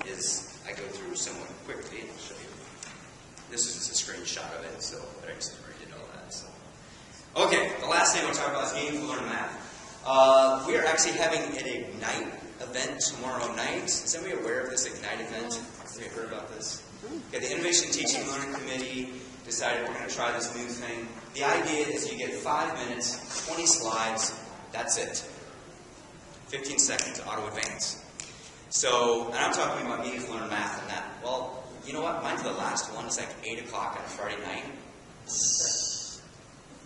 is I go through somewhat quickly, and I'll show you. This is just a screenshot of it, so I just already did all that. So. Okay, the last thing I want to talk about is games to learn math. We are actually having an Ignite event tomorrow night. Is anybody aware of this Ignite event? Have you heard about this? Okay, the Innovation Teaching and Learning Committee decided we're going to try this new thing. The idea is you get 5 minutes, 20 slides, that's it. 15 seconds, auto advance. So, and I'm talking about games to learn math and that. Well, you know what? Mine's the last one. It's like 8 o'clock on a Friday night.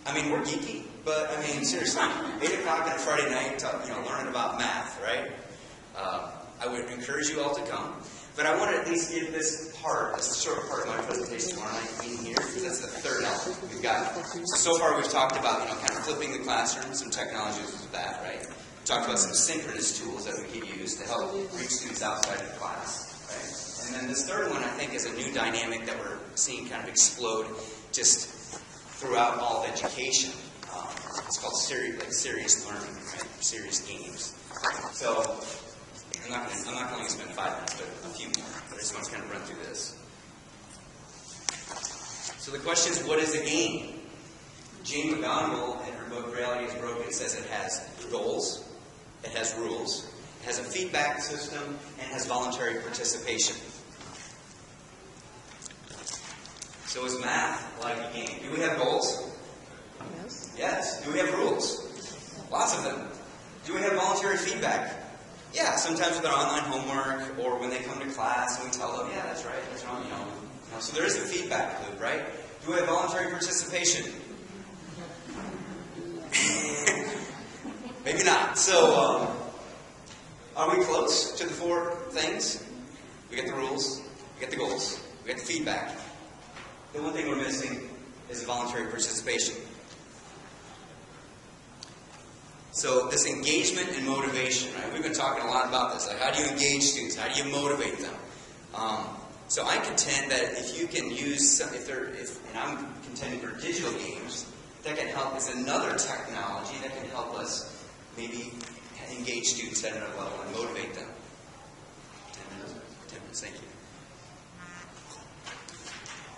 I mean, we're geeky, but I mean, seriously, 8 o'clock on a Friday night, learning about math, right? I would encourage you all to come. But I want to at least give this part, this short part of my presentation tomorrow night in here, because that's the third element we've got. So far we've talked about, kind of flipping the classroom, some technologies with that, right? We talked about some synchronous tools that we could use to help reach students outside of class, right? And then this third one, I think, is a new dynamic that we're seeing kind of explode just throughout all of education. It's called serious learning, right? Serious games. So, I'm not going to spend 5 minutes, but a few more. But I just want to kind of run through this. So the question is, what is a game? Jane McGonigal, in her book Reality is Broken, says it has goals, it has rules, it has a feedback system, and it has voluntary participation. So is math like a game? Do we have goals? Yes. Yes. Do we have rules? Lots of them. Do we have voluntary feedback? Yeah, sometimes with our online homework or when they come to class and we tell them, yeah, that's right, that's wrong, So there is a feedback loop, right? Do we have voluntary participation? Maybe not. So, are we close to the 4 things? We get the rules, we get the goals, we get the feedback. The one thing we're missing is voluntary participation. So this engagement and motivation, right? We've been talking a lot about this. Like, how do you engage students? How do you motivate them? So I contend that if you can use, and I'm contending for digital games, that can help as another technology that can help us maybe engage students at another level and motivate them. 10 minutes, thank you.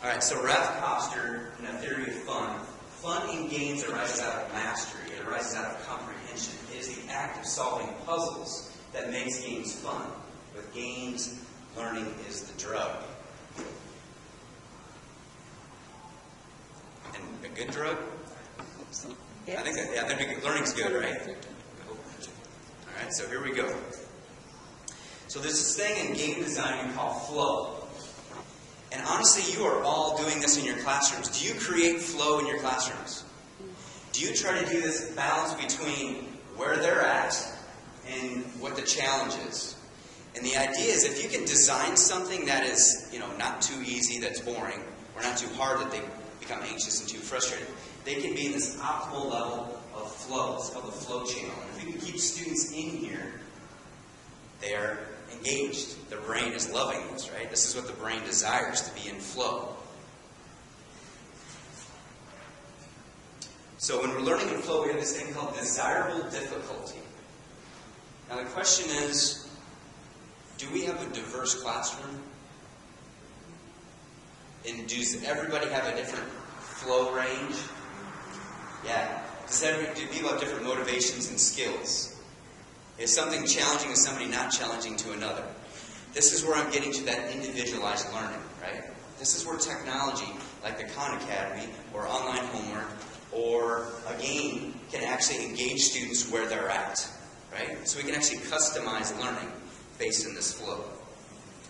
All right, so Ralph Koster, in a theory of fun, fun in games arises out of mastery. It arises out of comprehension. It is the act of solving puzzles that makes games fun. With games, learning is the drug. And a good drug? Yes. I think learning's good, right? All right, so here we go. So there's this thing in game design we call flow. And honestly, you are all doing this in your classrooms. Do you create flow in your classrooms? Do you try to do this balance between where they're at and what the challenge is? And the idea is if you can design something that is, not too easy, that's boring, or not too hard that they become anxious and too frustrated, they can be in this optimal level of flow. It's called the flow channel. And if you can keep students in here, they are engaged. Their brain is loving this, right? This is what the brain desires, to be in flow. So when we're learning in flow, we have this thing called desirable difficulty. Now the question is, do we have a diverse classroom? And does everybody have a different flow range? Yeah. Do people have different motivations and skills? Is something challenging to somebody not challenging to another? This is where I'm getting to that individualized learning, right? This is where technology, like the Khan Academy, or online homework, or a game, can actually engage students where they're at, right? So we can actually customize learning based on this flow.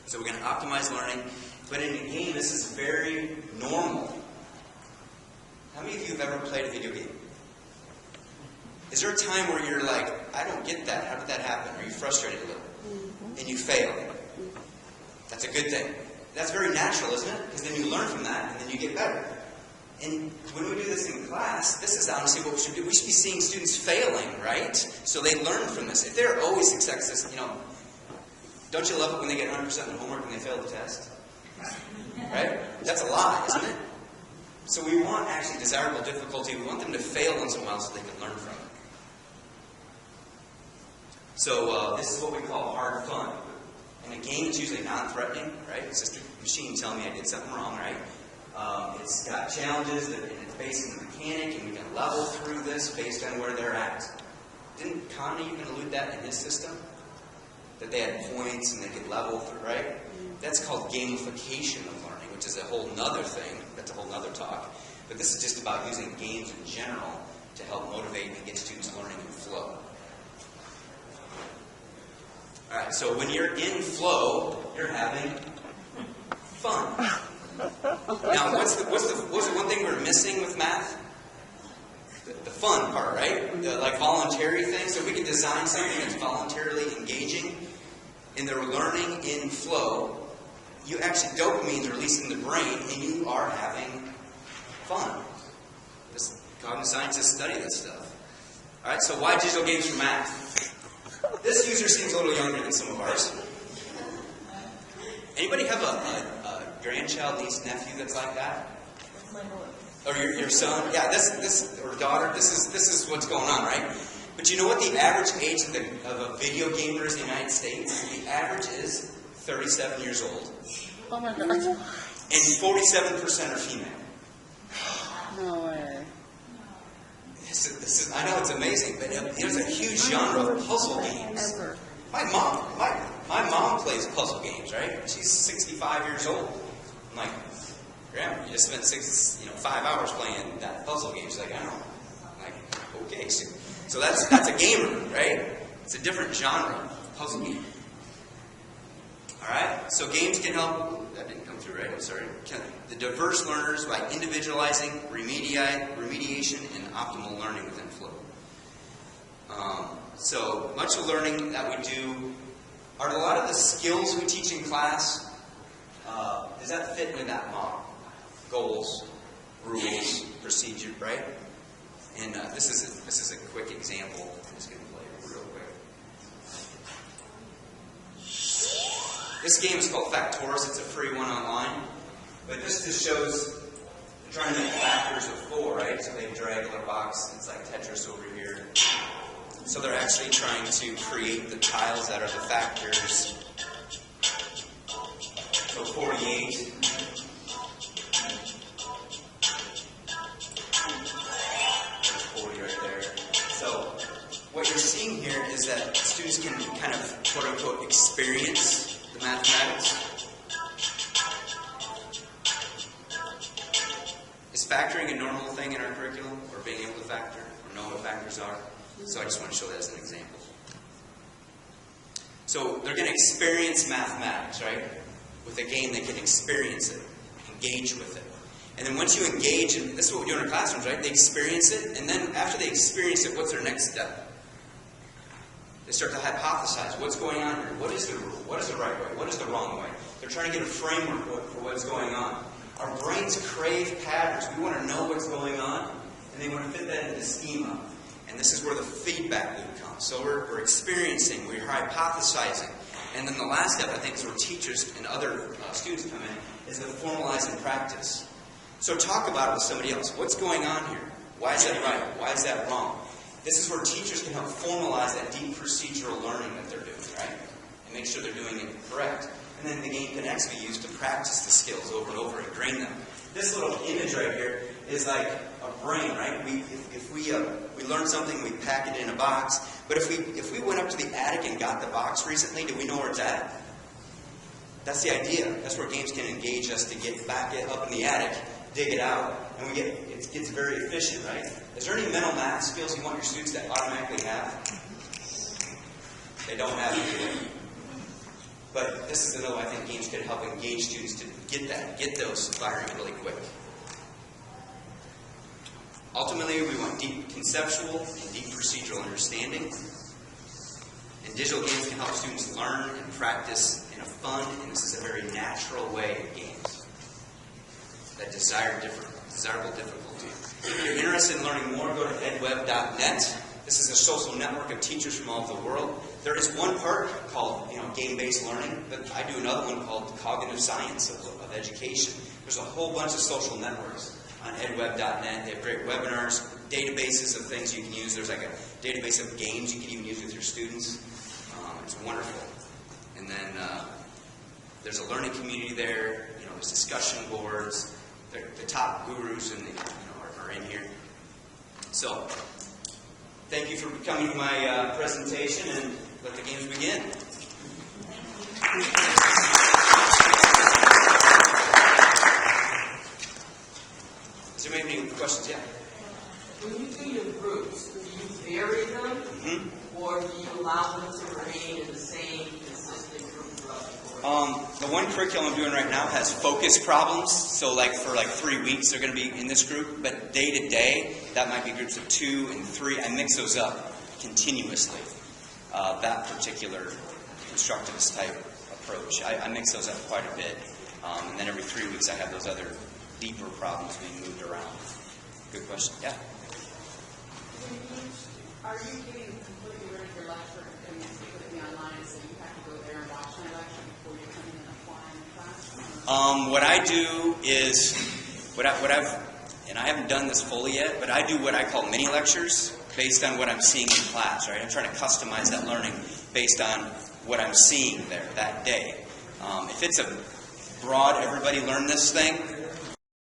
So we're going to optimize learning, but in a game, this is very normal. How many of you have ever played a video game? Is there a time where you're like, I don't get that. How did that happen? Are you frustrated a little? And you fail. That's a good thing. That's very natural, isn't it? Because then you learn from that, and then you get better. And when we do this in class, this is honestly what we should do. We should be seeing students failing, right? So they learn from this. If they're always successful, don't you love it when they get 100% in homework and they fail the test? Right? That's a lie, isn't it? So we want actually desirable difficulty. We want them to fail once in a while so they can learn from it. So this is what we call hard fun. And in a game, it's usually non-threatening, right? It's just a machine telling me I did something wrong, right? It's got challenges, and it's based on the mechanic, and we can level through this based on where they're at. Didn't Connie even allude that in his system? That they had points and they could level through, right? That's called gamification of learning, which is a whole nother thing. That's a whole nother talk. But this is just about using games in general to help motivate and get students learning in flow. Alright, so when you're in flow, you're having fun. Now, what's the one thing we're missing with math? The fun part, right? The voluntary thing. So we can design something that's voluntarily engaging, and they're learning in flow. You actually, dopamine's released in the brain, and you are having fun. Cognitive scientists study this stuff. Alright, so why digital games for math? This user seems a little younger than some of ours. Anybody have a grandchild, niece, nephew that's like that? Or your son? Yeah, this or daughter. This is what's going on, right? But you know what the average age of a video gamer is in the United States? The average is 37 years old. Oh my gosh. And 47% are female. No way. I know it's amazing, but there's a huge genre of puzzle games. Ever. My mom plays puzzle games, right? She's 65 years old. I'm like, Grandma, you just spent 5 hours playing that puzzle game. She's like, I know. I'm like, okay. So that's a gamer, right? It's a different genre of puzzle game. Alright? So games can help. That didn't come through right. I'm sorry. The diverse learners by individualizing, remediation, and optimal learning within flow. So much of learning that we do are a lot of the skills we teach in class. Does that fit into that model? Goals, rules, procedure, right? And this is a quick example. I'm just going to play it real quick. This game is called Factors. It's a free one online. But this just shows they're trying to make factors of 4, right? So they drag their box. It's like Tetris over here. So they're actually trying to create the tiles that are the factors. So 48. What you're seeing here is that students can kind of, quote-unquote, experience the mathematics. Is factoring a normal thing in our curriculum, or being able to factor, or know what factors are? So I just want to show that as an example. So they're going to experience mathematics, right? With a game, they can experience it, engage with it. And then once you engage, and this is what we do in our classrooms, right? They experience it, and then after they experience it, what's their next step? They start to hypothesize what's going on here. What is the rule? What is the right way? What is the wrong way? They're trying to get a framework for what's going on. Our brains crave patterns. We want to know what's going on, and they want to fit that into the schema. And this is where the feedback loop comes. So we're experiencing, we're hypothesizing. And then the last step, I think, is where teachers and other students come in, is the formalize and practice. So talk about it with somebody else. What's going on here? Why is that right? Why is that wrong? This is where teachers can help formalize that deep procedural learning that they're doing, right? And make sure they're doing it correct. And then the game can actually be used to practice the skills over and over and train them. This little image right here is like a brain, right? If we learn something, we pack it in a box. But if we went up to the attic and got the box recently, do we know where it's at? That's the idea. That's where games can engage us to get back up in the attic, dig it out, and it gets very efficient, right? Is there any mental math skills you want your students to automatically have? They don't have it. But this is another, I think, games could help engage students to get those firing really quick. Ultimately, we want deep conceptual and deep procedural understanding. And digital games can help students learn and practice in a fun, and this is a very natural way of games that desirable difficulty. If you're interested in learning more, go to edweb.net. This is a social network of teachers from all over the world. There is one part called game-based learning, but I do another one called cognitive science of education. There's a whole bunch of social networks on edweb.net. They have great webinars, databases of things you can use. There's like a database of games you can even use with your students. It's wonderful. And then there's a learning community there. You know, there's discussion boards. The top gurus are in here. So, thank you for coming to my presentation, and let the games begin. Is there any questions? Yeah. When you do your groups, do you vary them, or do you allow them to remain in the same consistent group throughout the course? The one curriculum I'm doing right now has focus problems. So for 3 weeks, they're going to be in this group. But day to day, that might be groups of 2 and 3. I mix those up continuously. That particular constructivist type approach, I mix those up quite a bit. And then every 3 weeks, I have those other deeper problems being moved around. Good question. Yeah. Are you getting completely ready for lecture and secretly online, so you have to go there and watch my lecture before you come in and apply in the class? What I do is, and I haven't done this fully yet, but I do what I call mini lectures based on what I'm seeing in class, right? I'm trying to customize that learning based on what I'm seeing there that day. If it's a broad, everybody learn this thing,